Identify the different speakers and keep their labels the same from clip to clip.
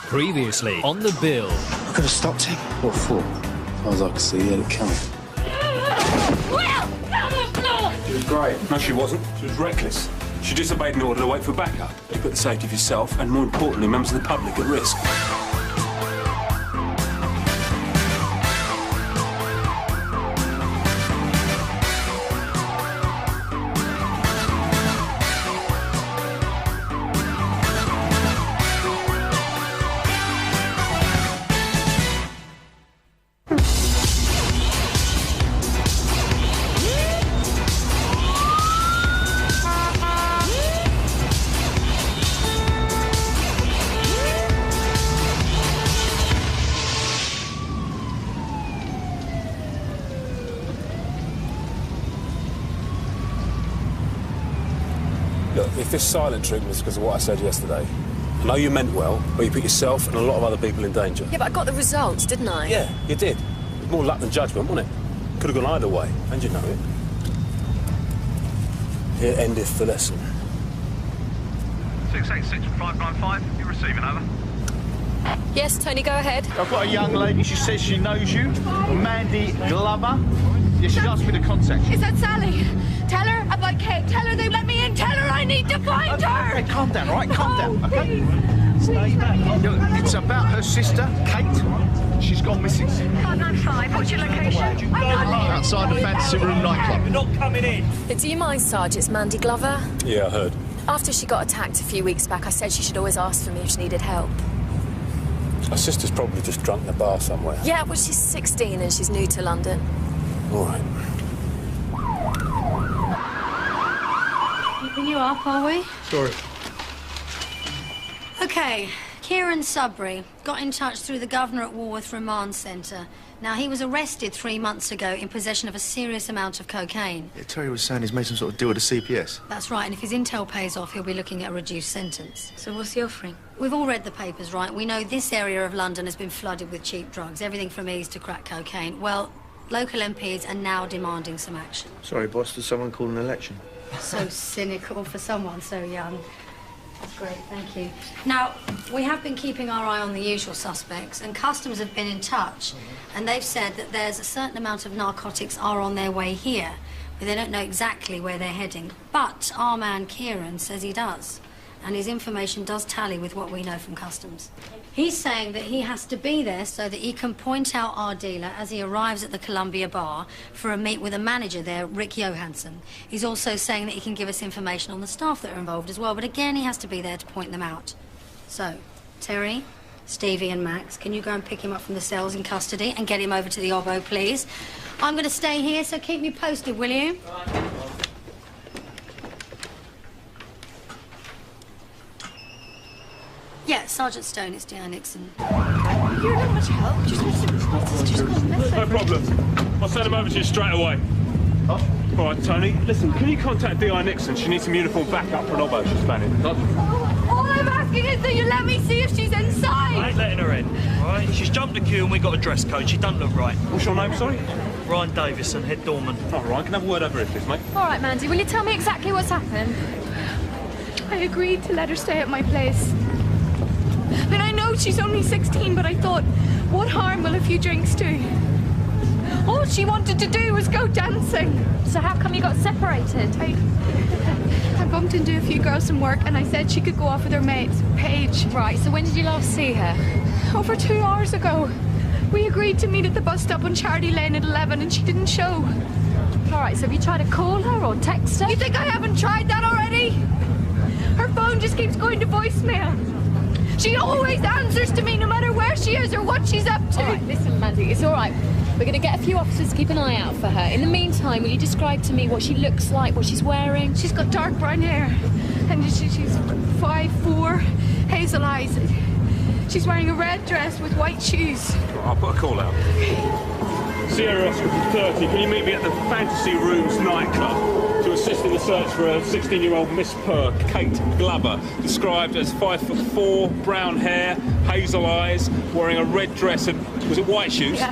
Speaker 1: Previously on the bill.
Speaker 2: I could have stopped him. What for? As far as I could see, he had it coming.
Speaker 3: Will! Down the floor!
Speaker 4: She was great. No, she wasn't. She was reckless. She disobeyed an order to wait for backup. You put the safety of yourself and, more importantly, members of the public at risk. Look, if this silent treatment is because of what I said yesterday, I know you meant well, but you put yourself and a lot of other people in danger.
Speaker 5: Yeah, but I got the results, didn't I?
Speaker 4: Yeah, you did. It was more luck than judgment, wasn't it? Could have gone either way, and you know it. Here endeth the lesson.
Speaker 6: 686595, you're receiving, over.
Speaker 5: Yes, Tony, go ahead.
Speaker 6: I've got a young lady, she says she knows you. Mandy Glover. Yeah, she's asked me to contact you.
Speaker 3: Is that Sally? Tell her about Kate. Tell her they let me in. Tell her I need to find her.
Speaker 6: Okay, calm down, all right? Calm down, okay?
Speaker 3: Please.
Speaker 6: Stay back. It's about her sister, Kate. She's gone missing.
Speaker 3: 595, what's your location?
Speaker 6: Outside the Fantasy Room nightclub.
Speaker 7: You're not coming in.
Speaker 5: Do you mind, Sarge? It's Mandy Glover.
Speaker 4: Yeah, I heard.
Speaker 5: After she got attacked a few weeks back, I said she should always ask for me if she needed help.
Speaker 4: Her sister's probably just drunk in a bar somewhere.
Speaker 5: Yeah, well, she's 16 and she's new to London.
Speaker 4: All right.
Speaker 8: Keeping you up, are we?
Speaker 4: Sorry.
Speaker 8: Okay, Kieran Sudbury got in touch through the governor at Walworth Remand Centre. Now, he was arrested 3 months ago in possession of a serious amount of cocaine.
Speaker 9: Yeah, Terry was saying he's made some sort of deal with the CPS.
Speaker 8: That's right, and if his intel pays off, he'll be looking at a reduced sentence.
Speaker 5: So what's he offering?
Speaker 8: We've all read the papers, right? We know this area of London has been flooded with cheap drugs, everything from ease to crack cocaine. Well, local MPs are now demanding some action.
Speaker 9: Sorry, boss, did someone call an election?
Speaker 8: So cynical for someone so young. That's great, thank you. Now, we have been keeping our eye on the usual suspects, and Customs have been in touch, and they've said that there's a certain amount of narcotics are on their way here, but they don't know exactly where they're heading. But our man Kieran says he does, and his information does tally with what we know from Customs. He's saying that he has to be there so that he can point out our dealer as he arrives at the Columbia bar for a meet with a manager there, Rick Johansson. He's also saying that he can give us information on the staff that are involved as well, but again, he has to be there to point them out. So, Terry, Stevie and Max, can you go and pick him up from the cells in custody and get him over to the Obbo, please? I'm going to stay here, so keep me posted, will you? Yeah, Sergeant Stone, it's Diane Nixon.
Speaker 3: You're not much help. Just gone missing.
Speaker 4: No problem. I'll send them over to you straight away. All right, Tony, listen, can you contact D.I. Nixon? She needs some uniform backup for an Obbo she's planning.
Speaker 3: All I'm asking is that you let me see if she's inside.
Speaker 7: I ain't letting her in, all right? She's jumped the queue and we got a dress code. She doesn't look right.
Speaker 4: What's your name, sorry?
Speaker 7: Ryan Davison, head doorman.
Speaker 4: All right, can I have a word over here, please, mate?
Speaker 3: All right, Mandy, will you tell me exactly what's happened? I agreed to let her stay at my place. I mean, I know she's only 16, but I thought, what harm will a few drinks do? All she wanted to do was go dancing.
Speaker 10: So how come you got separated?
Speaker 3: I bumped into a few girls from work and I said she could go off with her mate, Paige.
Speaker 10: Right, so when did you last see her?
Speaker 3: Over 2 hours ago. We agreed to meet at the bus stop on Charity Lane at 11 and she didn't show.
Speaker 10: All right, so have you tried to call her or text her?
Speaker 3: You think I haven't tried that already? Her phone just keeps going to voicemail. She always answers to me no matter where she is or what she's up to.
Speaker 10: All right, listen, Mandy, it's all right. We're going to get a few officers to keep an eye out for her. In the meantime, will you describe to me what she looks like, what she's wearing?
Speaker 3: She's got dark brown hair and she's 5'4", hazel eyes. She's wearing a red dress with white shoes.
Speaker 4: I'll put a call out. Sierra Oscar from 30, can you meet me at the Fantasy Rooms nightclub to assist in the search for a 16-year-old Miss Perk, Kate Glover, described as 5'4", brown hair, hazel eyes, wearing a red dress and, was it white shoes?
Speaker 3: Yeah.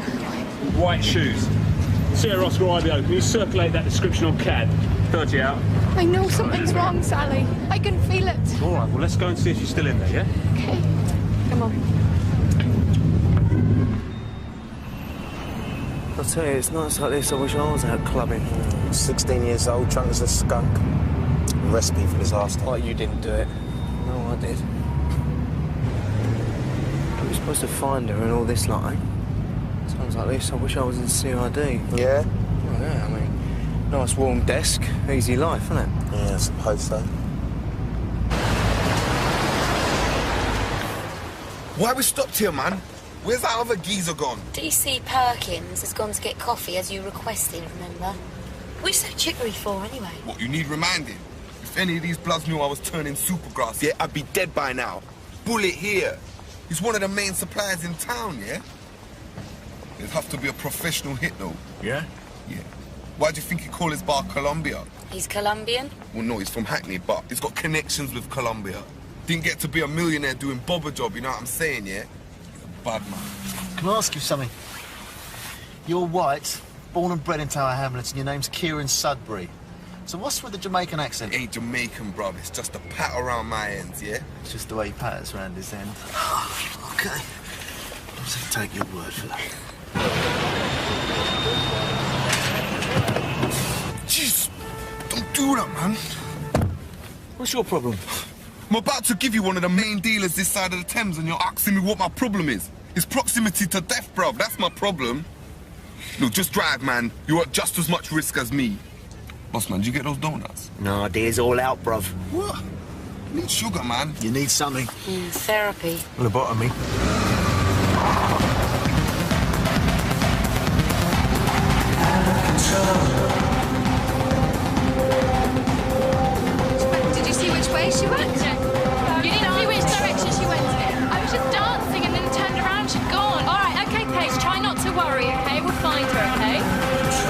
Speaker 4: White shoes. Sierra Oscar IBO, can you circulate that description on CAD? 30 out.
Speaker 3: I know something's wrong, Sally. I can feel it.
Speaker 4: All right, well, let's go and see if she's still in there, yeah?
Speaker 3: Okay.
Speaker 10: Come on.
Speaker 9: I'll tell you, it's nights like this I wish I was out clubbing.
Speaker 2: 16 years old, drunk as a skunk. A recipe for disaster.
Speaker 9: Like you didn't do it. No, I did. We were supposed to find her and all this lot, eh? Times like this, I wish I was in CID.
Speaker 2: Yeah?
Speaker 9: Well, yeah, I mean, nice warm desk, easy life, isn't it?
Speaker 2: Yeah, I suppose so.
Speaker 11: Why we stopped here, man? Where's that other geezer gone?
Speaker 8: DC Perkins has gone to get coffee as you requested, remember? What are you so jiggery for, anyway?
Speaker 11: What, you need reminding? If any of these bloods knew I was turning supergrass, yeah, I'd be dead by now. Bullet here. He's one of the main suppliers in town, yeah? It'd have to be a professional hit, though.
Speaker 6: Yeah?
Speaker 11: Yeah. Why do you think he call his bar Colombia?
Speaker 8: He's Colombian?
Speaker 11: Well, no, he's from Hackney, but he's got connections with Colombia. Didn't get to be a millionaire doing bobber job, you know what I'm saying, yeah? He's a bad man.
Speaker 6: Can I ask you something? You're white, born and bred in Tower Hamlets, and your name's Kieran Sudbury. So what's with the Jamaican accent?
Speaker 11: It ain't Jamaican, bruv. It's just a pat around my ends, yeah?
Speaker 6: It's just the way he patters around his end. OK. I'll just take your word for that.
Speaker 11: Jeez, don't do that, man.
Speaker 6: What's your problem?
Speaker 11: I'm about to give you one of the main dealers this side of the Thames and you're asking me what my problem is. It's proximity to death, bruv. That's my problem. Look, just drive, man. You're at just as much risk as me. Boss, man, did you get those donuts?
Speaker 6: No, dear's all out, bruv.
Speaker 11: What? I need sugar, man.
Speaker 6: You need something.
Speaker 8: Therapy.
Speaker 6: Lobotomy.
Speaker 3: Did you see which way she went? You didn't see which direction she went in? I was just dancing and then turned around, she'd gone.
Speaker 10: All right, OK, Paige, try not to worry, OK? We'll find her, OK?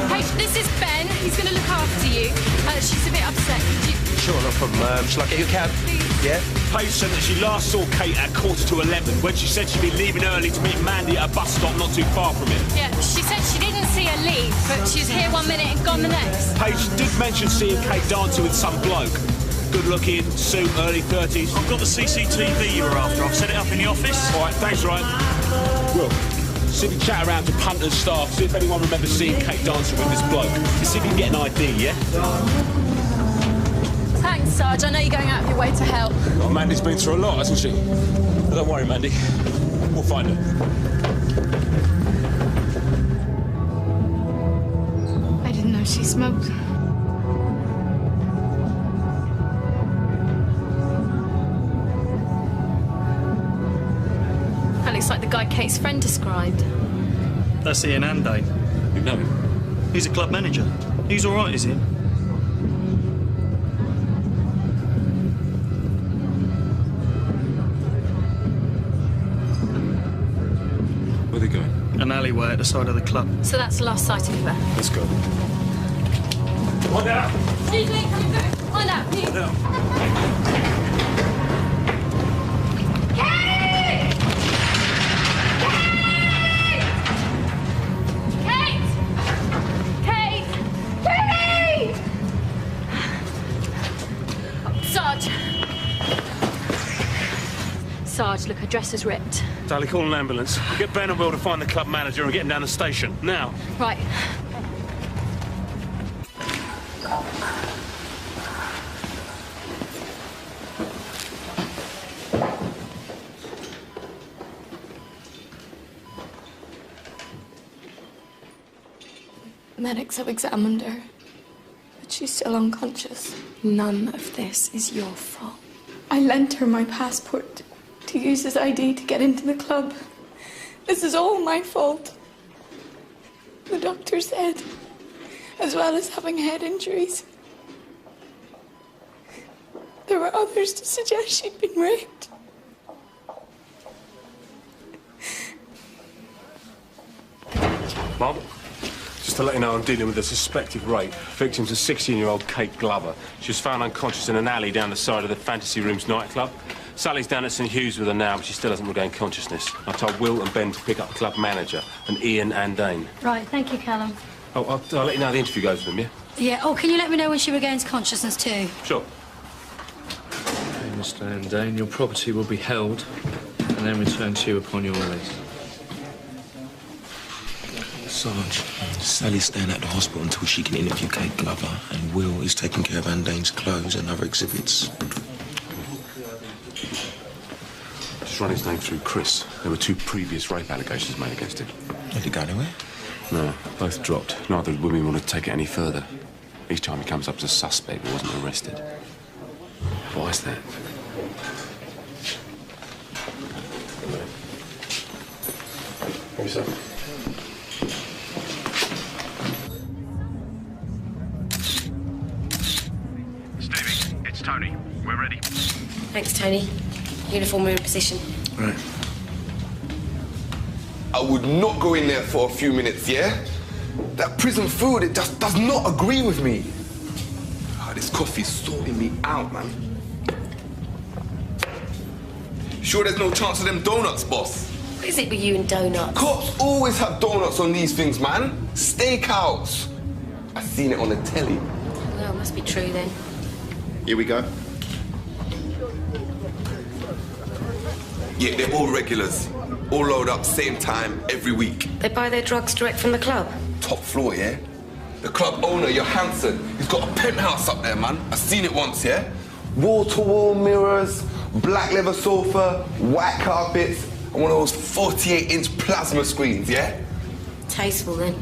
Speaker 10: Paige, this is Ben. He's going to look after you. She's a bit upset. Could you...
Speaker 9: Sure, no problem. Shall I get you a cab? Yeah?
Speaker 4: Paige said that she last saw Kate at 11:15 when she said she'd be leaving early to meet Mandy at a bus stop not too far from here.
Speaker 10: Yeah, she said she didn't see her leave, but she was here 1 minute and gone the next.
Speaker 4: Paige did mention seeing Kate dancing with some bloke. Good-looking, suit, early 30s.
Speaker 7: I've got the CCTV you were after. I've set it up in the office.
Speaker 4: All right, thanks, Ryan. Will, see if you chat around to punters, staff, see if anyone remembers seeing Kate dancing with this bloke. See if you can get an ID, yeah?
Speaker 10: Thanks, Sarge. I know you're going out of your way to help.
Speaker 4: Oh, Mandy's been through a lot, hasn't she? But don't worry, Mandy. We'll find her.
Speaker 3: I didn't know she smoked.
Speaker 10: That looks like the guy Kate's friend described.
Speaker 7: That's Ian Andane.
Speaker 4: You know him?
Speaker 7: He's a club manager. He's all right, is he?
Speaker 4: Where are they going?
Speaker 7: An alleyway at the side of the club.
Speaker 10: So that's the last sighting of her.
Speaker 4: Let's go. Come out!
Speaker 10: Excuse me, coming through. Find out, please.
Speaker 4: Now.
Speaker 10: Sarge, look, her dress is ripped.
Speaker 4: Sally, call an ambulance. Get Ben and Will to find the club manager and get him down the station. Now.
Speaker 10: Right.
Speaker 3: Medics have examined her, but she's still unconscious.
Speaker 12: None of this is your fault.
Speaker 3: I lent her my passport to use as ID to get into the club. This is all my fault. The doctor said, as well as having head injuries. There were others to suggest she'd been raped.
Speaker 4: Mom? Just to let you know, I'm dealing with a suspected rape. Victim's a 16-year-old Kate Glover. She was found unconscious in an alley down the side of the Fantasy Rooms nightclub. Sally's down at St Hugh's with her now, but she still hasn't regained consciousness. I told Will and Ben to pick up the club manager, and Ian and Dane.
Speaker 8: Right, thank you, Callum.
Speaker 4: Oh, I'll let you know how the interview goes with them, yeah?
Speaker 8: Yeah, oh, can you let me know when she regains consciousness, too?
Speaker 4: Sure.
Speaker 13: Okay, Mr. Andane, your property will be held, and
Speaker 9: and then return to you upon your release.
Speaker 13: Sarge, Sally's staying at the hospital until she can interview Kate Glover, and Will is taking care of Andane's clothes and other exhibits.
Speaker 14: Just run his name through Chris. There were 2 previous rape allegations made against him.
Speaker 13: Did he go anywhere?
Speaker 14: No, both dropped. Neither of the women wanted to take it any further. Each time he comes up as a suspect but wasn't arrested. Why is that? Who's that?
Speaker 15: Stevie, it's Tony. We're ready.
Speaker 16: Thanks, Tony. Uniform in position.
Speaker 13: Right.
Speaker 11: I would not go in there for a few minutes, yeah? That prison food, it just does not agree with me. Ah, this coffee's sorting me out, man. Sure there's no chance of them donuts, boss?
Speaker 16: What is it with you and donuts?
Speaker 11: Cops always have donuts on these things, man. Steakouts. I seen it on the telly.
Speaker 16: Well, it must be true then.
Speaker 11: Here we go. Yeah, they're all regulars. All load up same time every week.
Speaker 16: They buy their drugs direct from the club?
Speaker 11: Top floor, yeah? The club owner, Johansson, he's got a penthouse up there, man. I seen it once, yeah? Wall-to-wall mirrors, black leather sofa, white carpets, and one of those 48-inch plasma screens, yeah?
Speaker 16: Tasteful then.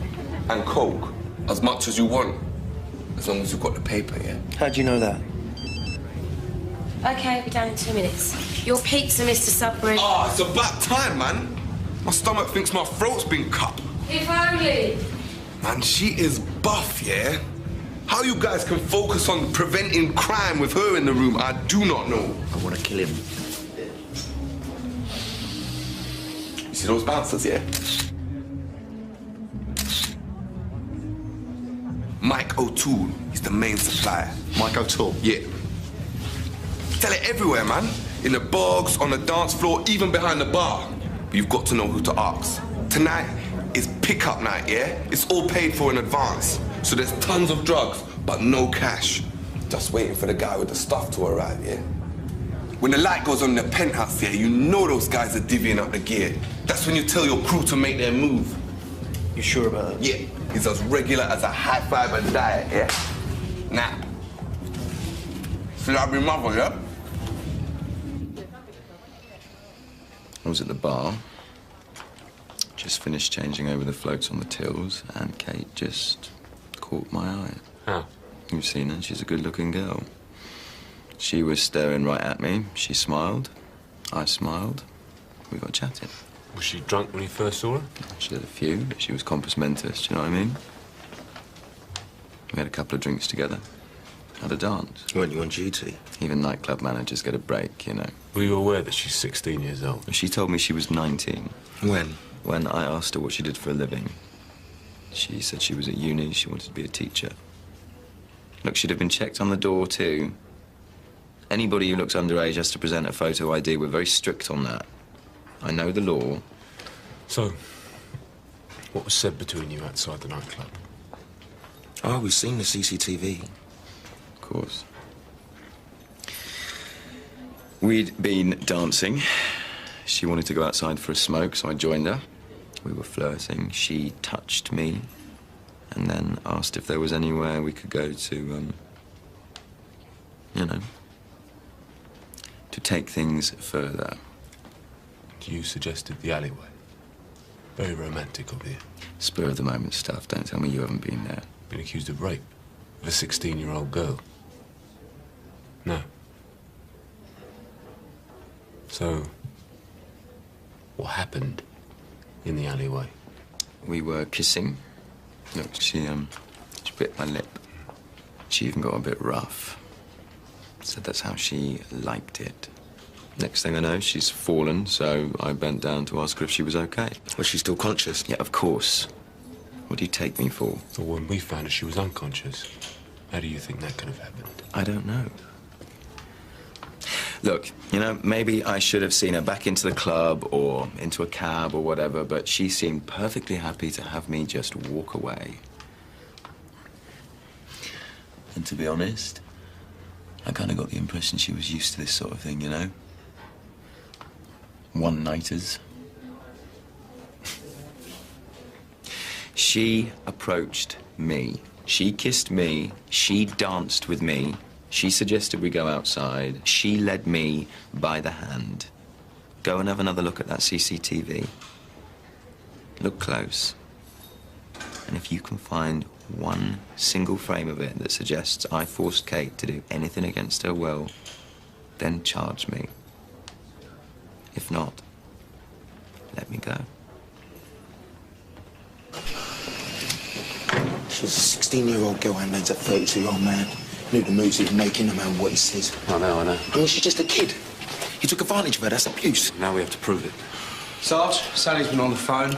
Speaker 11: And coke, as much as you want, as long as you've got the paper, yeah?
Speaker 9: How'd you know that?
Speaker 16: Okay, I'll be down in 2 minutes. Your pizza, Mr. Sudbury.
Speaker 11: Ah, it's about time, man. My stomach thinks my throat's been cut.
Speaker 16: If only.
Speaker 11: Man, she is buff, yeah? How you guys can focus on preventing crime with her in the room, I do not know.
Speaker 6: I want to kill him.
Speaker 11: You see those bouncers, yeah? Mike O'Toole, he's the main supplier.
Speaker 6: Mike O'Toole?
Speaker 11: Yeah. Sell it everywhere, man. In the bogs, on the dance floor, even behind the bar. But you've got to know who to ask. Tonight is pickup night, yeah? It's all paid for in advance. So there's tons of drugs, but no cash. Just waiting for the guy with the stuff to arrive, yeah? When the light goes on in the penthouse, yeah, you know those guys are divvying up the gear. That's when you tell your crew to make their move.
Speaker 6: You sure about that?
Speaker 11: Yeah, he's as regular as a high-fiber diet, yeah? Nah. Slabby mother, yeah?
Speaker 17: I was at the bar, just finished changing over the floats on the tills, and Kate just caught my eye.
Speaker 14: How?
Speaker 17: You've seen her, she's a good-looking girl. She was staring right at me, she smiled, I smiled, we got chatting.
Speaker 14: Was she drunk when you first saw her?
Speaker 17: She had a few, but she was compos mentis, do you know what I mean? We had a couple of drinks together, had a dance.
Speaker 13: Weren't you on duty?
Speaker 17: Even nightclub managers get a break, you know.
Speaker 14: Were you aware that she's 16 years old?
Speaker 17: She told me she was 19.
Speaker 13: When?
Speaker 17: When I asked her what she did for a living. She said she was at uni, she wanted to be a teacher. Look, she'd have been checked on the door, too. Anybody who looks underage has to present a photo ID. We're very strict on that. I know the law.
Speaker 14: So, what was said between you outside the nightclub?
Speaker 13: Oh, we've seen the CCTV.
Speaker 17: Of course. We'd been dancing. She wanted to go outside for a smoke, so I joined her. We were flirting. She touched me and then asked if there was anywhere we could go to, you know, to take things further.
Speaker 14: You suggested the alleyway. Very romantic of you.
Speaker 17: Spur of the moment stuff. Don't tell me you haven't been there.
Speaker 14: Been accused of rape of a 16-year-old girl. No. So, what happened in the alleyway?
Speaker 17: We were kissing. Look, she bit my lip. She even got a bit rough. Said that's how she liked it. Next thing I know, she's fallen, so I bent down to ask her if she was okay.
Speaker 13: Was she still conscious?
Speaker 17: Yeah, of course. What do you take me for?
Speaker 14: So when we found her, she was unconscious. How do you think that could have happened?
Speaker 17: I don't know. Look, you know, maybe I should have seen her back into the club or into a cab or whatever, but she seemed perfectly happy to have me just walk away. And to be honest, I kind of got the impression she was used to this sort of thing, you know? one-nighters. She approached me. She kissed me. She danced with me. She suggested we go outside. She led me by the hand. Go and have another look at that CCTV. Look close. And if you can find one single frame of it that suggests I forced Kate to do anything against her will, then charge me. If not, let me go.
Speaker 13: She was a 16-year-old girl and name's a 32-year-old man. Knew the moves he was making, no matter what he says.
Speaker 14: I know.
Speaker 13: I mean, she's just a kid. He took advantage of her, that's abuse.
Speaker 14: Now we have to prove it.
Speaker 9: Sarge, Sally's been on the phone.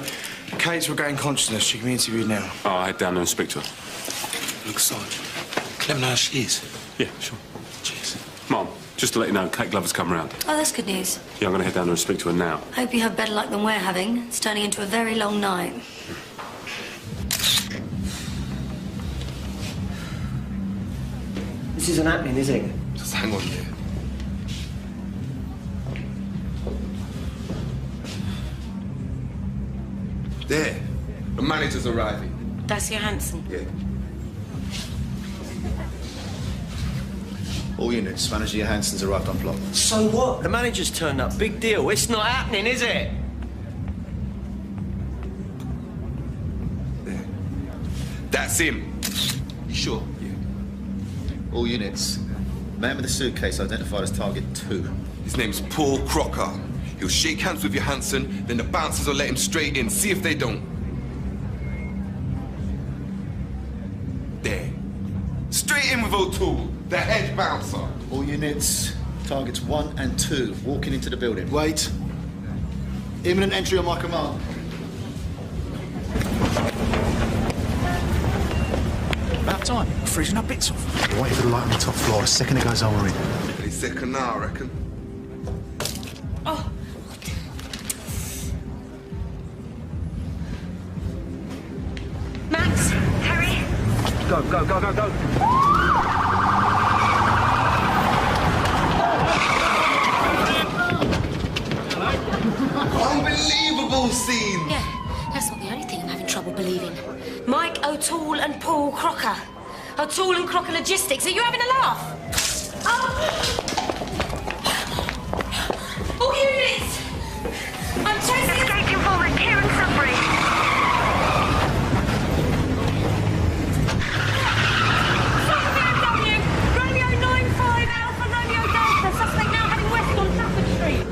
Speaker 9: Kate's regained consciousness. She can be interviewed now.
Speaker 14: Oh, I'll head down there and speak to her.
Speaker 13: Look, Sarge, let me know how she is.
Speaker 14: Yeah, sure. Cheers. Mom, just to let you know, Kate Glover's come round.
Speaker 8: Oh, that's good news.
Speaker 14: Yeah, I'm going to head down there and speak to her now.
Speaker 8: Hope you have better luck than we're having. It's turning into a very long night.
Speaker 9: This isn't happening, is it?
Speaker 11: Just hang on there. There. The manager's arriving.
Speaker 16: That's your Hanson.
Speaker 11: Yeah.
Speaker 6: All units, Manager Johansson's arrived on plot.
Speaker 9: So what? The manager's turned up. Big deal. It's not happening, is it?
Speaker 11: There. That's him.
Speaker 6: Sure.
Speaker 11: Yeah.
Speaker 6: All units. Man with the suitcase identified as target 2.
Speaker 11: His name's Paul Crocker. He'll shake hands with Johansson, then the bouncers will let him straight in. See if they don't. There. Straight in with O'Toole, the head bouncer.
Speaker 6: All units, targets 1 and 2, walking into the building. Wait. Imminent entry on my command.
Speaker 2: About time. We're freezing our bits off. We're waiting for the light on the top floor. A second it goes on, we're in.
Speaker 11: Any second now, I reckon.
Speaker 16: Oh. Max, Terry.
Speaker 9: Go.
Speaker 11: Unbelievable scene!
Speaker 16: Yeah, that's not the only thing I'm having trouble believing. Mike O'Toole and Paul Crocker. O'Toole and Crocker Logistics. Are you having a laugh? Oh! All units! I'm chasing... Escape informant, Kieran Sudbury. BMW, Romeo 95 Alpha Romeo Delta. Suspect now heading west on Trafford Street.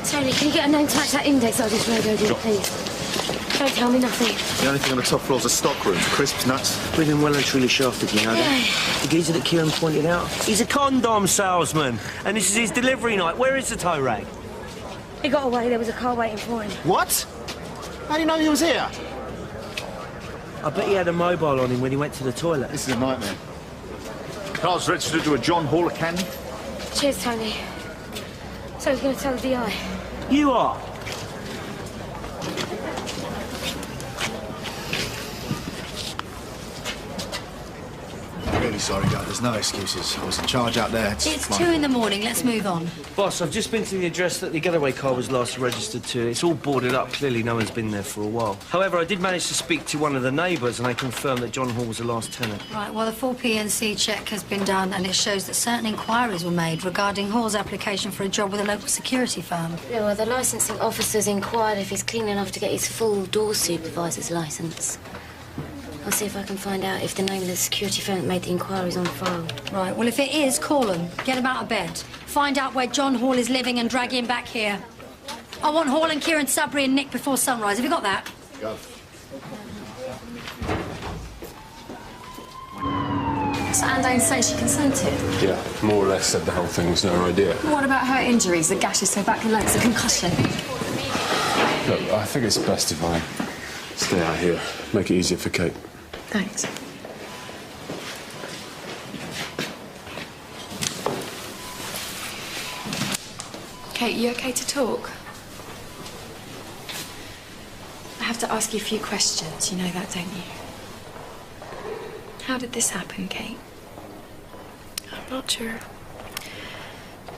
Speaker 16: Tony, can you get a name tag to that index I just radioed in, please? Don't tell me nothing.
Speaker 6: The only thing on the top floor is a stock room. Crisps, nuts.
Speaker 9: We've been well and truly shafted, you know that? The geezer that Kieran pointed out. He's a condom salesman, and this is his delivery night. Where is the tow rag?
Speaker 16: He got away. There was a car waiting for him.
Speaker 6: What? How do you know he was here?
Speaker 9: I bet he had a mobile on him when he went to the toilet.
Speaker 6: This is a nightmare.
Speaker 2: Car's registered to a John Hall Academy.
Speaker 16: Cheers, Tony. So he's going to tell the DI.
Speaker 9: You are?
Speaker 2: Really sorry, guys. There's no excuses. I was in charge out there.
Speaker 8: It's 2 in the morning. Let's move on.
Speaker 9: Boss, I've just been to the address that the getaway car was last registered to. It's all boarded up. Clearly, no one's been there for a while. However, I did manage to speak to one of the neighbours, and they confirmed that John Hall was the last tenant.
Speaker 8: Right, well, the full PNC check has been done, and it shows that certain inquiries were made regarding Hall's application for a job with a local security firm.
Speaker 16: Yeah, well, the licensing officer's inquired if he's clean enough to get his full door supervisor's licence. I'll see if I can find out if the name of the security firm that made the inquiry's on file.
Speaker 8: Right, well, if it is, call him. Get him out of bed. Find out where John Hall is living and drag him back here. I want Hall and Kieran Sudbury and Nick before sunrise. Have you got that?
Speaker 6: Go.
Speaker 12: So Andain says she consented?
Speaker 14: Yeah, more or less said the whole thing was no idea.
Speaker 12: What about her injuries, the gashes to her back and legs, the concussion?
Speaker 14: Look, I think it's best if I stay out here. Make it easier for Kate.
Speaker 12: Thanks. Kate, you okay to talk? I have to ask you a few questions. You know that, don't you? How did this happen, Kate?
Speaker 18: Not sure.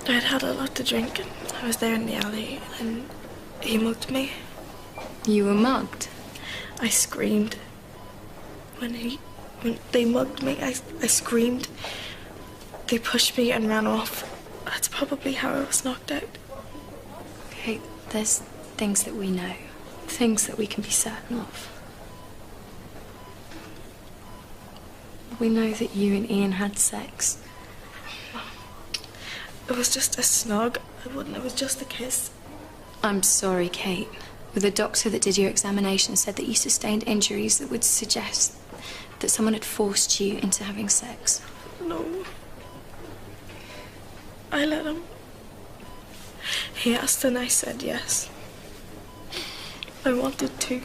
Speaker 18: I'd had a lot to drink and I was there in the alley and he mugged me.
Speaker 3: You were mugged?
Speaker 18: I screamed. When they mugged me, I screamed. They pushed me and ran off. That's probably how I was knocked out.
Speaker 3: Okay, there's things that we know. Things that we can be certain of. We know that you and Ian had sex.
Speaker 18: It was just a snog. It was just a kiss.
Speaker 3: I'm sorry, Kate. The doctor that did your examination said that you sustained injuries that would suggest that someone had forced you into having sex.
Speaker 18: No. I let him. He asked and I said yes. I wanted to.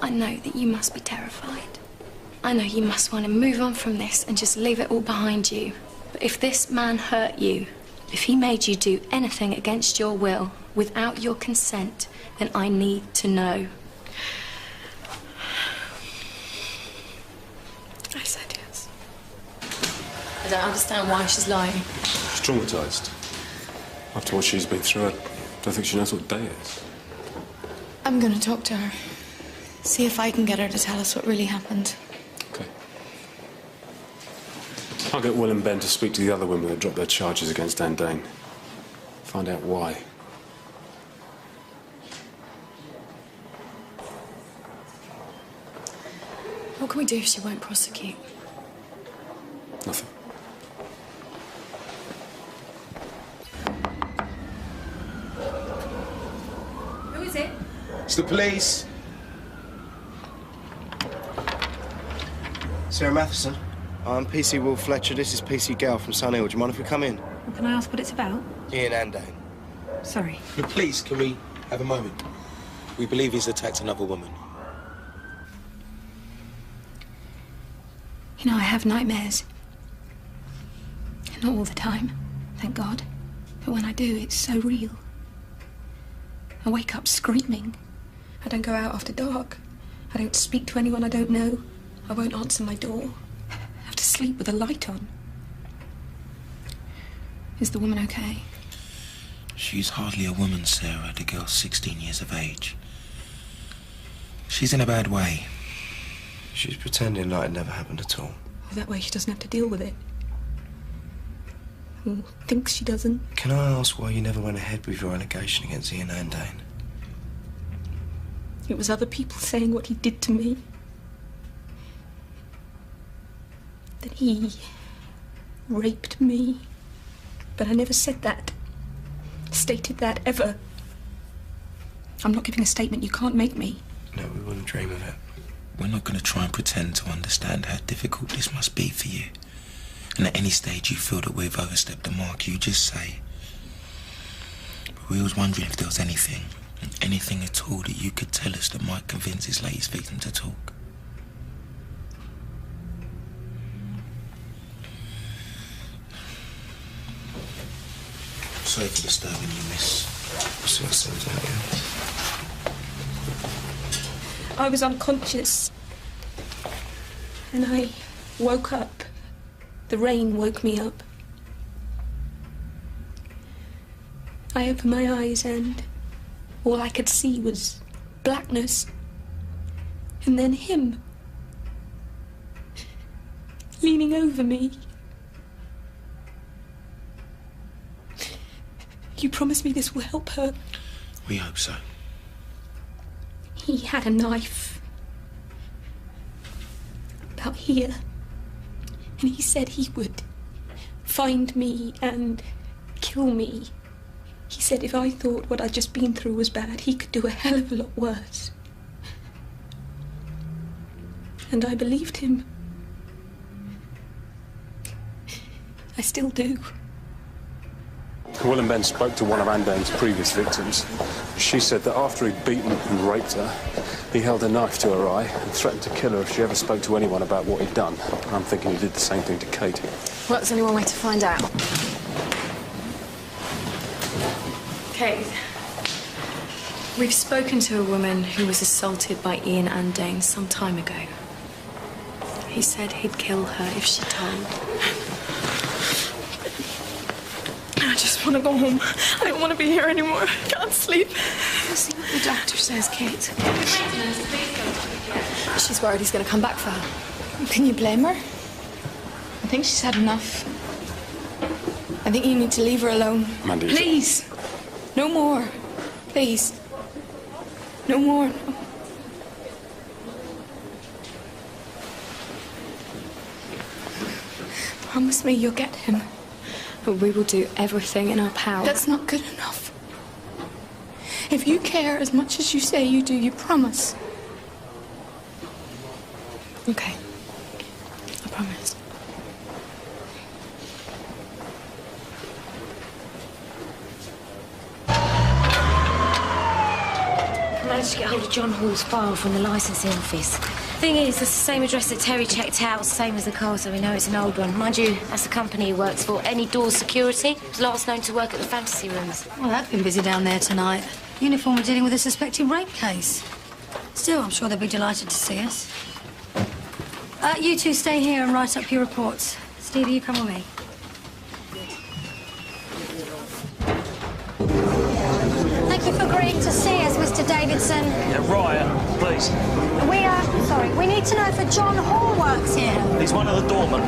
Speaker 3: I know that you must be terrified. I know you must want to move on from this and just leave it all behind you. But if this man hurt you, if he made you do anything against your will, without your consent, then I need to know.
Speaker 18: I said yes.
Speaker 3: I don't understand why she's lying.
Speaker 14: She's traumatised. After what she's been through, I don't think she knows what day is.
Speaker 12: I'm gonna talk to her. See if I can get her to tell us what really happened.
Speaker 14: Okay. I'll get Will and Ben to speak to the other women that dropped their charges against Anne Dane. Find out why.
Speaker 3: What can we do if she won't prosecute?
Speaker 14: Nothing.
Speaker 3: Who is it?
Speaker 19: It's the police. Sarah Matheson. I'm PC Will Fletcher. This is PC Gal from Sun Hill. Do you mind if we come in?
Speaker 20: Well, can I ask what it's about?
Speaker 19: Ian and Dane.
Speaker 20: Sorry.
Speaker 2: Please, can we have a moment? We believe he's attacked another woman.
Speaker 20: You know, I have nightmares. Not all the time, thank God. But when I do, it's so real. I wake up screaming. I don't go out after dark. I don't speak to anyone I don't know. I won't answer my door. I have to sleep with a light on. Is the woman okay?
Speaker 13: She's hardly a woman, Sarah. The girl's 16 years of age. She's in a bad way.
Speaker 19: She's pretending like it never happened at all.
Speaker 20: Well, that way she doesn't have to deal with it. Or thinks she doesn't.
Speaker 19: Can I ask why you never went ahead with your allegation against Ian and Dane?
Speaker 20: It was other people saying what he did to me. That he raped me. But I never said that. Stated that ever. I'm not giving a statement. You can't make me.
Speaker 19: No, we wouldn't dream of it.
Speaker 13: We're not going to try and pretend to understand how difficult this must be for you. And at any stage you feel that we've overstepped the mark, you just say. But we was wondering if there was anything at all that you could tell us that might convince his latest victim to talk. Sorry for disturbing you, miss.
Speaker 19: So I sent out, yeah.
Speaker 20: I was unconscious. And I woke up. The rain woke me up. I opened my eyes and all I could see was blackness. And then him. Leaning over me. You promised me this will help her.
Speaker 13: We hope so.
Speaker 20: He had a knife. About here. And he said he would find me and kill me. He said if I thought what I'd just been through was bad, he could do a hell of a lot worse. And I believed him. I still do.
Speaker 14: Will and Ben spoke to one of Anne Dane's previous victims. She said that after he'd beaten and raped her, he held a knife to her eye and threatened to kill her if she ever spoke to anyone about what he'd done. And I'm thinking he did the same thing to Kate.
Speaker 3: Well, there's only one way to find out. Kate, we've spoken to a woman who was assaulted by Ian and Dane some time ago.
Speaker 20: He said he'd kill her if she told. I just want to go home. I don't want to be here anymore. I can't sleep.
Speaker 12: Let's see what the doctor says, Kate. She's worried he's going to come back for her. Can you blame her? I think she's had enough. I think you need to leave her alone.
Speaker 15: Mandy.
Speaker 12: Please. No more. Please. No more. No. Promise me you'll get him. And we will do everything in our power. That's not good enough. If you care as much as you say you do, you promise. Okay. I promise.
Speaker 16: I managed to get hold of John Hall's file from the licensing office. Thing is, it's the same address that Terry checked out, same as the car, so we know it's an old one. Mind you, that's the company he works for. Any Doors Security. Was last known to work at the fantasy rooms.
Speaker 8: Well, they've been busy down there tonight. Uniform are dealing with a suspected rape case. Still, I'm sure they'll be delighted to see us. You two stay here and write up your reports. Stevie, you come with me. Thank you for agreeing to see us, Mr. Davidson.
Speaker 7: Yeah, right, please.
Speaker 8: We need to know if John Hall works here.
Speaker 7: He's one of the doormen.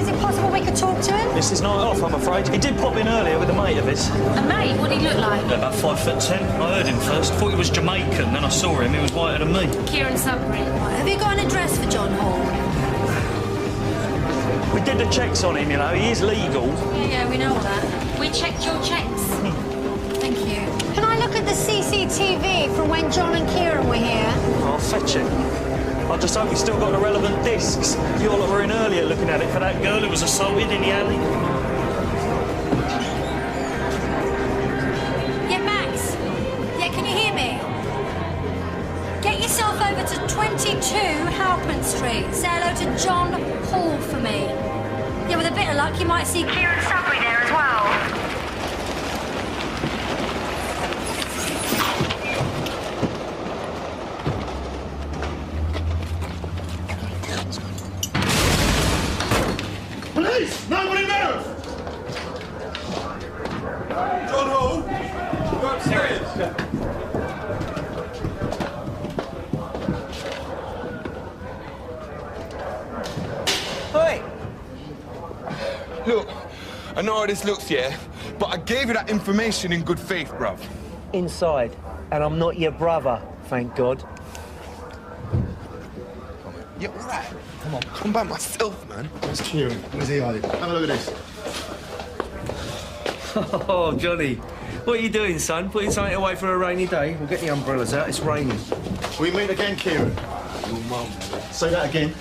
Speaker 8: Is it possible we could talk to him?
Speaker 7: It's his night off, I'm afraid. He did pop in earlier with a mate of his.
Speaker 16: A mate? What did he look like?
Speaker 7: Yeah, about 5'10". I heard him first. Thought he was Jamaican. Then I saw him. He was whiter than me.
Speaker 16: Kieran Sudbury.
Speaker 8: Have you got an address for John Hall?
Speaker 7: We did the checks on him, you know. He is legal.
Speaker 16: Yeah, we know that. We checked your checks.
Speaker 8: Thank you. Can I look at the CCTV from when John and Kieran were here?
Speaker 7: I'll fetch it. I just hope he's still got the relevant discs. You all were in earlier looking at it for that girl who was assaulted in the alley.
Speaker 8: Yeah, Max? Yeah, can you hear me? Get yourself over to 22 Halpin Street. Say hello to John Hall for me. Yeah, with a bit of luck, you might see Kieran Sudbury there as well.
Speaker 11: Police! Nobody move! John Hall! Go upstairs! Hey! Look, I know how this looks, yeah? But I gave you that information in good faith, bruv.
Speaker 9: Inside. And I'm not your brother, thank God.
Speaker 11: Yeah, all right. Come on, come by myself, man.
Speaker 19: Where's Kieran? Where's he hiding? Have a look at this.
Speaker 9: Oh, Johnny. What are you doing, son? Putting something away for a rainy day? We'll get the umbrellas out. It's raining.
Speaker 19: We meet again, Kieran. Your mum. Say that again.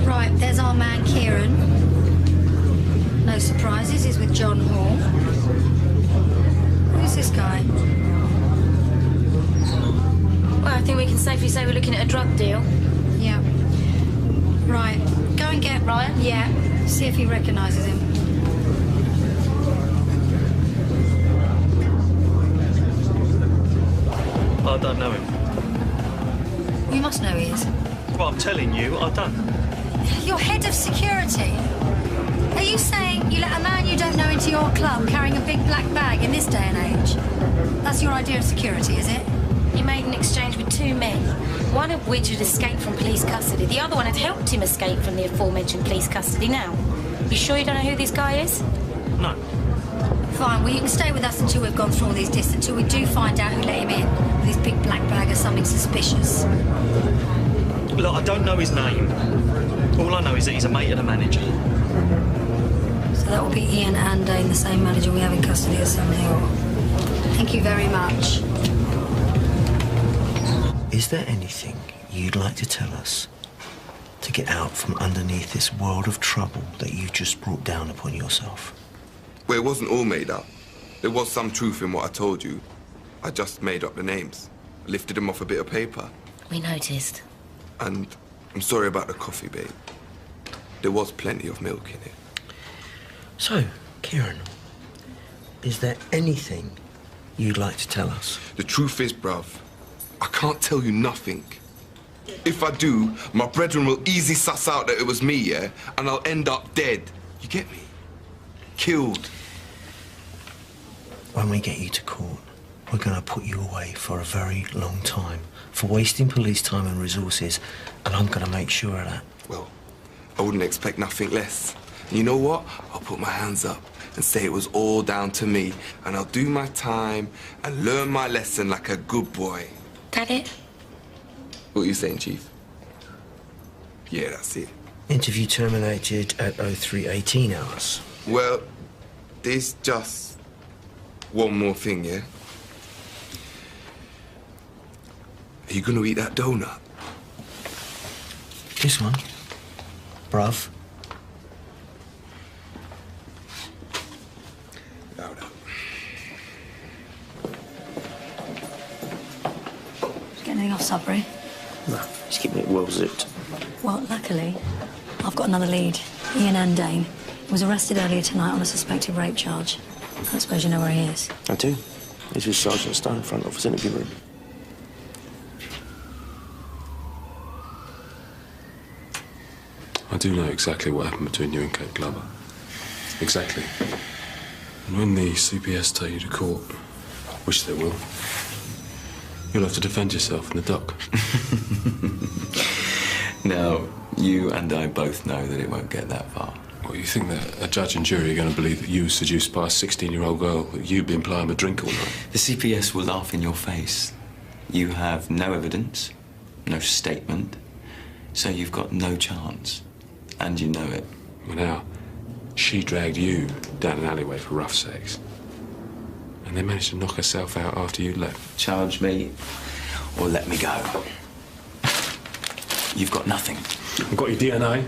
Speaker 8: Right, there's our man Kieran. No surprises, he's with John Hall. Who's this guy?
Speaker 16: Well, I think we can safely say we're looking at a drug deal.
Speaker 8: Yeah. Right, go and get Ryan. Yeah, see if he recognises him.
Speaker 7: I don't know him.
Speaker 8: You must know he is.
Speaker 7: Well, I'm telling you, I don't.
Speaker 8: You're head of security. Are you saying you let a man you don't know into your club carrying a big black bag in this day and age? That's your idea of security, is it?
Speaker 16: He made an exchange with two men, one of which had escaped from police custody. The other one had helped him escape from the aforementioned police custody. Now, you sure you don't know who this guy is?
Speaker 7: No.
Speaker 8: Fine, well, you can stay with us until we've gone through all these discs, until we do find out who let him in with his big black bag or something suspicious.
Speaker 7: Look, I don't know his name. All I know is that he's a mate of the manager.
Speaker 8: So that will be Ian and Dane, the same manager we have in custody at Sun Hill. Thank you very much.
Speaker 13: Is there anything you'd like to tell us to get out from underneath this world of trouble that you've just brought down upon yourself?
Speaker 11: Well, it wasn't all made up. There was some truth in what I told you. I just made up the names. I lifted them off a bit of paper.
Speaker 16: We noticed.
Speaker 11: And I'm sorry about the coffee, babe. There was plenty of milk in it.
Speaker 13: So, Kieran, is there anything you'd like to tell us?
Speaker 11: The truth is, bruv, I can't tell you nothing. If I do, my brethren will easily suss out that it was me, yeah? And I'll end up dead. You get me? Killed.
Speaker 21: When we get you to court, we're going to put you away for a very long time for wasting police time and resources, and I'm going to make sure of that.
Speaker 11: Well, I wouldn't expect nothing less. And you know what? I'll put my hands up and say it was all down to me, and I'll do my time and learn my lesson like a good boy.
Speaker 8: That it?
Speaker 11: What are you saying, Chief? Yeah, that's it.
Speaker 21: Interview terminated at 03:18 hours.
Speaker 11: Well, there's just one more thing, yeah? Are you gonna eat that donut?
Speaker 21: This one, bruv.
Speaker 11: Hold up.
Speaker 8: Get anything off Sudbury?
Speaker 9: No, just keeping it well zipped.
Speaker 8: Well, luckily, I've got another lead. Ian Andane was arrested earlier tonight on a suspected rape charge. I suppose you know where he is.
Speaker 9: I do. He's with Sergeant Stone, front office interview room.
Speaker 14: I do know exactly what happened between you and Kate Glover. Exactly. And when the CPS take you to court, which they will, you'll have to defend yourself in the dock.
Speaker 17: Now, you and I both know that it won't get that far.
Speaker 14: Well, you think that a judge and jury are going to believe that you were seduced by a 16-year-old girl, that you'd been plying a drink all night?
Speaker 17: The CPS will laugh in your face. You have no evidence, no statement, so you've got no chance. And you know it.
Speaker 14: Well, now, she dragged you down an alleyway for rough sex. And then managed to knock herself out after you left.
Speaker 17: Charge me or let me go. You've got nothing.
Speaker 14: I've got your DNA.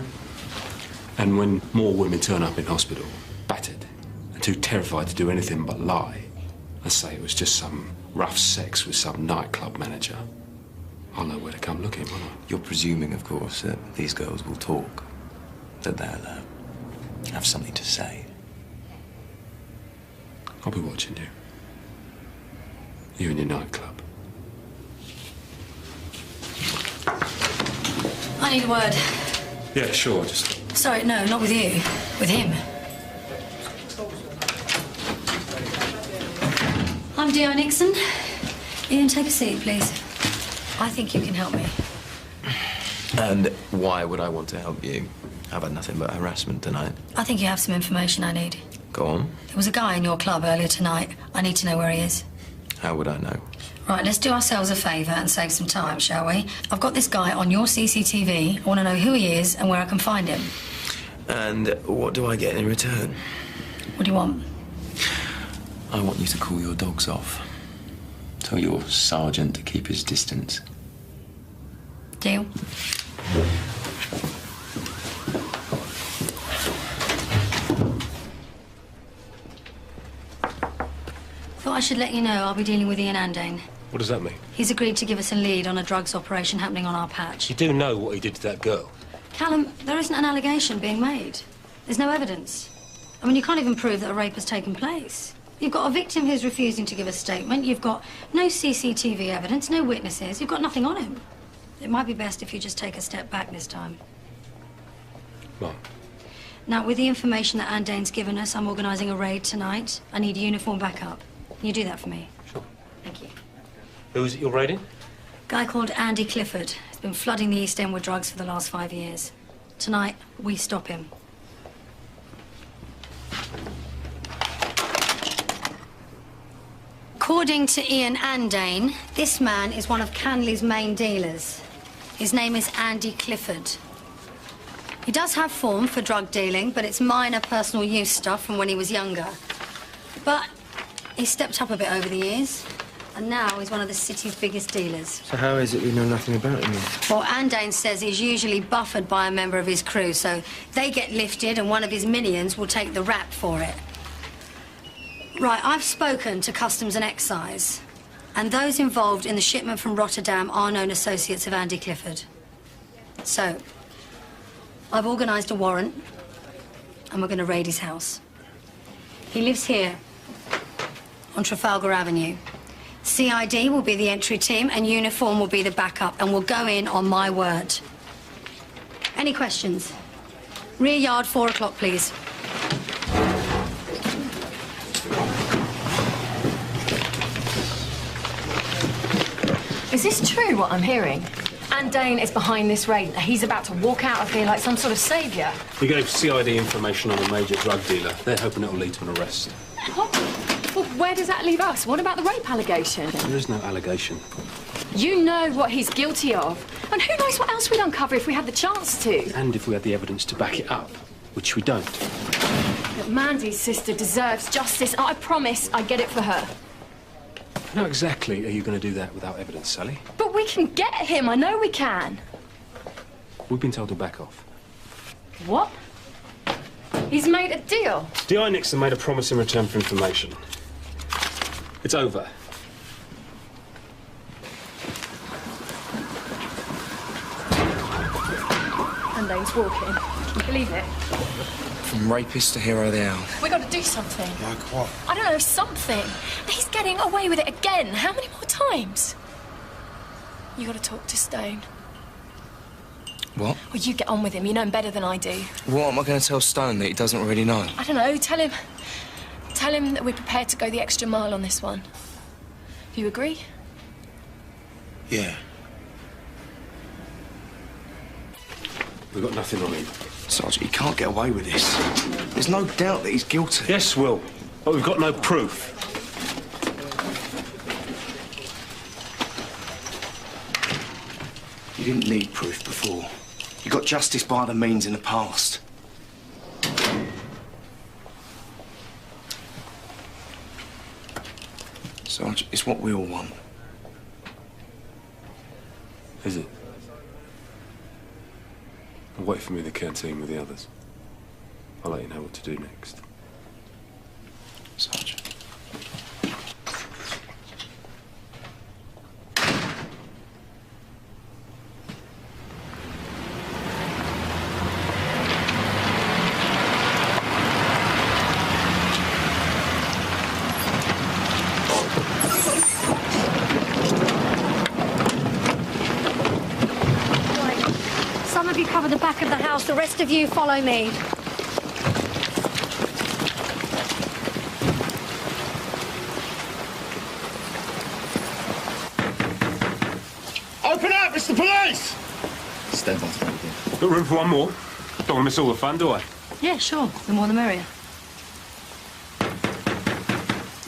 Speaker 14: And when more women turn up in hospital, battered, and too terrified to do anything but lie, and say it was just some rough sex with some nightclub manager, I'll know where to come looking, won't I?
Speaker 17: You're presuming, of course, that these girls will talk, that they'll have something to say.
Speaker 14: I'll be watching you. You and your nightclub.
Speaker 8: I need a word.
Speaker 14: Yeah, sure, just...
Speaker 8: Sorry, no, not with you. With him. I'm Dio Nixon. Ian, take a seat, please. I think you can help me.
Speaker 17: And why would I want to help you? I've had nothing but harassment tonight.
Speaker 8: I think you have some information I need.
Speaker 17: Go on.
Speaker 8: There was a guy in your club earlier tonight. I need to know where he is.
Speaker 17: How would I know?
Speaker 8: Right, let's do ourselves a favour and save some time, shall we? I've got this guy on your CCTV. I want to know who he is and where I can find him.
Speaker 17: And what do I get in return?
Speaker 8: What do you want?
Speaker 17: I want you to call your dogs off. Tell your sergeant to keep his distance.
Speaker 8: Deal? Thought I should let you know I'll be dealing with Ian Andane.
Speaker 14: What does that mean?
Speaker 8: He's agreed to give us a lead on a drugs operation happening on our patch.
Speaker 14: You do know what he did to that girl?
Speaker 8: Callum, there isn't an allegation being made. There's no evidence. I mean, you can't even prove that a rape has taken place. You've got a victim who's refusing to give a statement. You've got no CCTV evidence, no witnesses. You've got nothing on him. It might be best if you just take a step back this time.
Speaker 14: What?
Speaker 8: Now, with the information that Andane's given us, I'm organising a raid tonight. I need a uniform backup. Can you do that for me?
Speaker 14: Sure.
Speaker 8: Thank you.
Speaker 14: Who is it you're raiding?
Speaker 8: Guy called Andy Clifford. He's been flooding the East End with drugs for the last 5 years. Tonight, we stop him. According to Ian Andane, this man is one of Canley's main dealers. His name is Andy Clifford. He does have form for drug dealing, but it's minor personal use stuff from when he was younger. But he's stepped up a bit over the years, and now he's one of the city's biggest dealers.
Speaker 9: So how is it we know nothing about him then?
Speaker 8: Well, Andane says he's usually buffered by a member of his crew, so they get lifted and one of his minions will take the rap for it. Right, I've spoken to Customs and Excise, and those involved in the shipment from Rotterdam are known associates of Andy Clifford. So, I've organised a warrant, and we're going to raid his house. He lives here, on Trafalgar Avenue. CID will be the entry team and uniform will be the backup, and we'll go in on my word. Any questions? Rear yard, 4 o'clock, please.
Speaker 10: Is this true, what I'm hearing? And Dane is behind this raid. He's about to walk out of here like some sort of saviour.
Speaker 14: We gave CID information on a major drug dealer. They're hoping it'll lead to an arrest.
Speaker 10: What? Well, where does that leave us? What about the rape allegation?
Speaker 14: There is no allegation.
Speaker 10: You know what he's guilty of. And who knows what else we'd uncover if we had the chance to.
Speaker 14: And if we had the evidence to back it up, which we don't.
Speaker 10: But Mandy's sister deserves justice. I promise I get it for her.
Speaker 14: How exactly are you going to do that without evidence, Sally?
Speaker 10: But we can get him. I know we can.
Speaker 14: We've been told to back off.
Speaker 10: What? He's made a deal.
Speaker 14: DI Nixon made a promise in return for information. It's over.
Speaker 10: And Dane's walking. Can you believe it?
Speaker 13: From rapist to hero they are.
Speaker 10: We got to do something.
Speaker 13: Like what?
Speaker 10: I don't know, something. He's getting away with it again. How many more times? You got to talk to Stone.
Speaker 13: What?
Speaker 10: Well, you get on with him. You know him better than I do.
Speaker 13: What am I going to tell Stone that he doesn't already know?
Speaker 10: I don't know. Tell him that we're prepared to go the extra mile on this one. Do you agree?
Speaker 13: Yeah.
Speaker 14: We've got nothing on him.
Speaker 13: Sergeant, he can't get away with this. There's no doubt that he's guilty.
Speaker 14: Yes, Will, but we've got no proof.
Speaker 13: You didn't need proof before. You got justice by other means in the past. Sergeant, it's what we all want.
Speaker 14: Is it? Wait for me in the canteen with the others. I'll let you know what to do next.
Speaker 13: Sergeant.
Speaker 8: Some of you cover the back of the house, the rest of you follow me.
Speaker 4: Open up, it's the police!
Speaker 13: Step on step again.
Speaker 4: Got room for one more? Don't want to miss all the fun, do I?
Speaker 8: Yeah, sure. The more the merrier.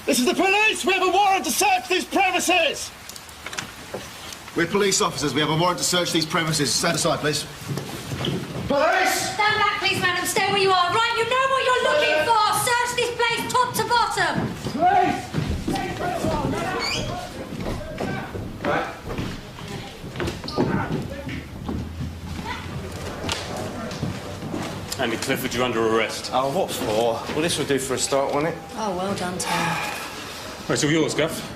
Speaker 1: This is the police! We have a warrant to search these premises!
Speaker 6: We're police officers. We have a warrant to search these premises. Stand aside, please.
Speaker 1: Police!
Speaker 8: Stand back, please, madam. Stay where you are. Right, you know what you're looking for. Search this place top to bottom.
Speaker 1: Police!
Speaker 13: Right.
Speaker 4: Andy Clifford, you're under arrest.
Speaker 21: Oh, what for? Well, this will do for a start, won't it?
Speaker 8: Oh, well done, Tom.
Speaker 4: It's all yours, Guff.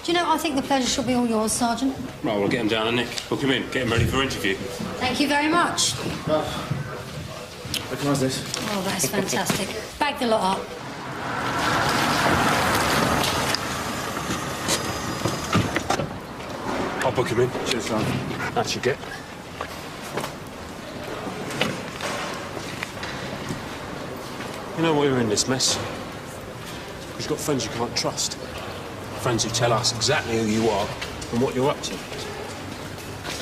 Speaker 8: Do you know, I think the pleasure should be all yours, Sergeant.
Speaker 4: Right, we'll get him down and Nick. Book him in. Get him ready for interview.
Speaker 8: Thank you very much.
Speaker 6: Recognise this?
Speaker 8: Oh, that's fantastic. Bag the lot up.
Speaker 4: I'll book him in.
Speaker 6: Cheers, son.
Speaker 4: That you get. You know why you're in this mess? Because you've got friends you can't trust. Friends who tell us exactly who you are and what you're up to.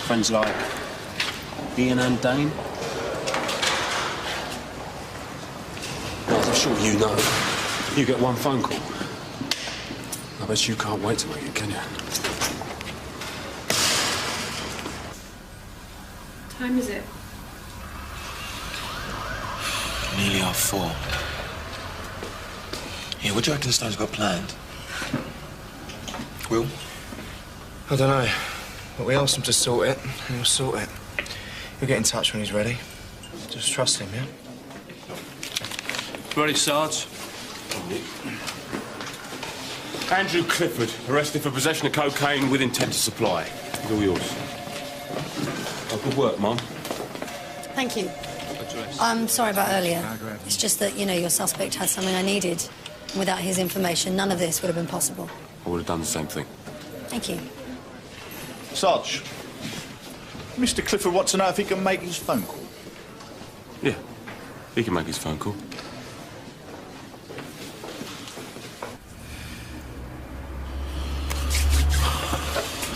Speaker 4: Friends like Ian and Dane. Well, as I'm sure you know, you get one phone call. I bet you can't wait to make it, can you?
Speaker 12: What time is it?
Speaker 13: Nearly 4:30. Yeah, what do you reckon Stone's got planned? Will?
Speaker 21: I don't know. But we asked him to sort it, and he'll sort it. He'll get in touch when he's ready. Just trust him, yeah?
Speaker 4: Ready, Sarge? Andrew Clifford, arrested for possession of cocaine with intent to supply. It's all yours. Oh, good work, Mum.
Speaker 8: Thank you. I'm sorry about earlier. It's just that, you know, your suspect had something I needed. Without his information, none of this would have been possible.
Speaker 4: I would have done the same thing.
Speaker 8: Thank you.
Speaker 5: Sarge, Mr. Clifford wants to know if he can make his phone call.
Speaker 14: Yeah, he can make his phone call.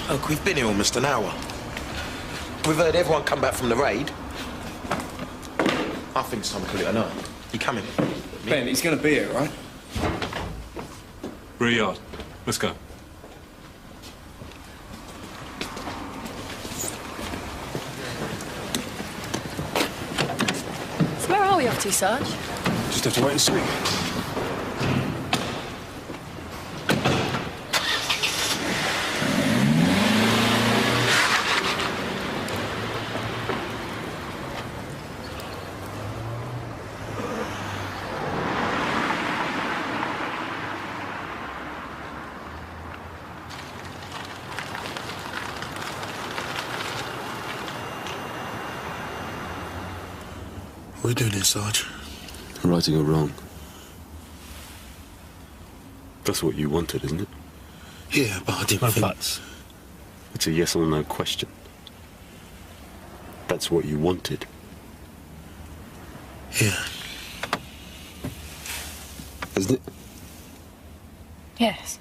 Speaker 13: Look, we've been here almost an hour. We've heard everyone come back from the raid. I think it's time to call it a night. You coming?
Speaker 15: Ben, he's going to be here, right?
Speaker 14: Rear yard. Let's go.
Speaker 10: So where are we off to, Sarge?
Speaker 14: Just have to wait and see.
Speaker 13: What are you doing here, Sarge?
Speaker 14: Righting a wrong. That's what you wanted, isn't it?
Speaker 13: Yeah, but I didn't think...
Speaker 14: buts. It's a yes or no question. That's what you wanted.
Speaker 13: Yeah.
Speaker 14: Isn't it?
Speaker 10: Yes.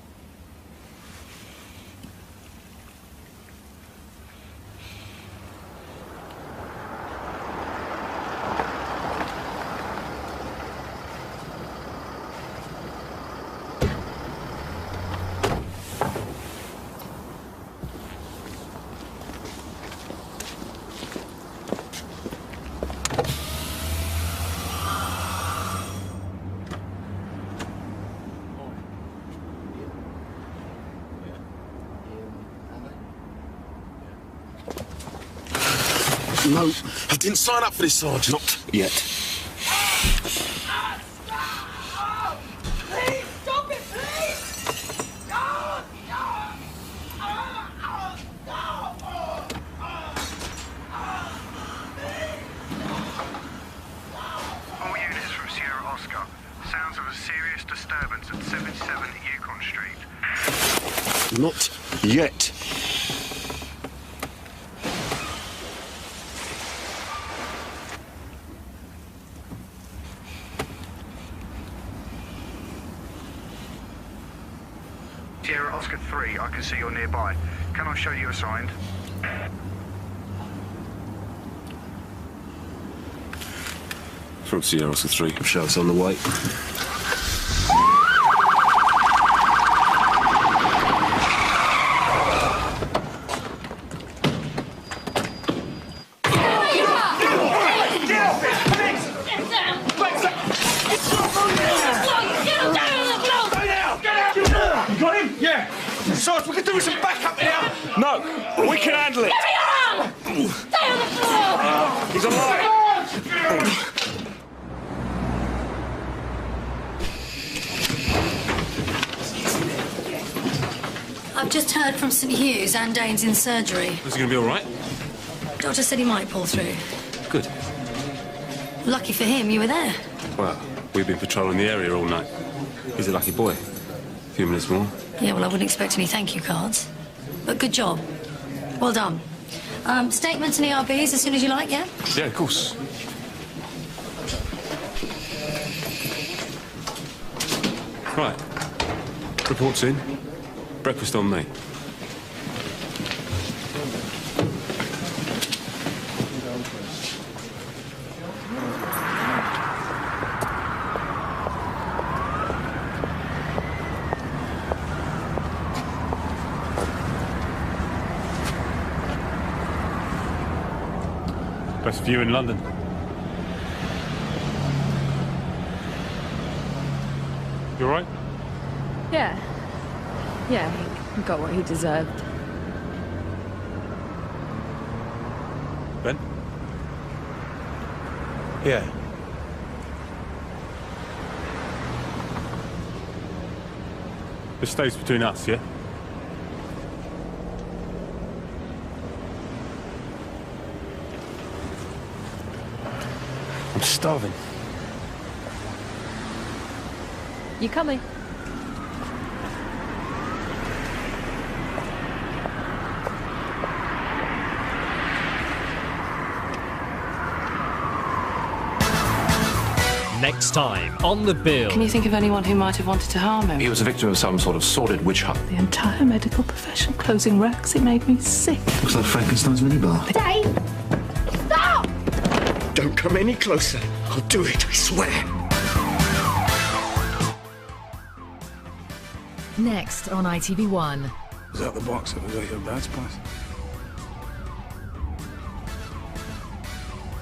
Speaker 13: No, I didn't sign up for this, Sarge.
Speaker 14: Not yet.
Speaker 1: Please, stop it, please!
Speaker 15: All units from Sierra Oscar. Sounds of a serious disturbance at 77 Yukon Street.
Speaker 14: Not yet.
Speaker 15: Sierra Oscar 3, I can see you're nearby. Can I show you a sign?
Speaker 14: From Sierra Oscar 3. Show us on the way.
Speaker 1: Sarge, we can do with some backup here.
Speaker 4: No, we can handle it.
Speaker 1: Stay on the floor!
Speaker 4: He's alive.
Speaker 8: I've just heard from St Hugh's. Anne Dane's in surgery.
Speaker 14: Is he going to be all right?
Speaker 8: Doctor said he might pull through.
Speaker 14: Good.
Speaker 8: Lucky for him, you were there.
Speaker 14: Well, we've been patrolling the area all night. He's a lucky boy. A few minutes more.
Speaker 8: Yeah, well, I wouldn't expect any thank you cards. But good job. Well done. Statements and ERBs as soon as you like, yeah?
Speaker 14: Yeah, of course. Right. Reports in. Breakfast on me.
Speaker 4: Best view in London. You all right?
Speaker 10: Yeah. Yeah, he got what he deserved.
Speaker 4: Ben?
Speaker 13: Yeah.
Speaker 4: This stays between us, yeah? I'm starving.
Speaker 10: You coming?
Speaker 18: Next time on The Bill.
Speaker 22: Can you think of anyone who might have wanted to harm him?
Speaker 23: He was a victim of some sort of sordid witch hunt.
Speaker 22: The entire medical profession closing ranks, it made me sick.
Speaker 21: Looks like Frankenstein's minibar.
Speaker 22: Dave! Stop!
Speaker 21: Don't come any closer. I'll do it, I swear.
Speaker 24: Next on ITV1.
Speaker 25: Was that the box that was at your dad's place?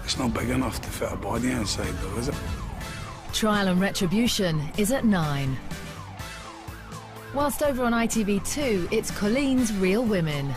Speaker 25: It's not big enough to fit a body inside, though, is it?
Speaker 24: Trial and Retribution is at 9. Whilst over on ITV2, it's Colleen's Real Women.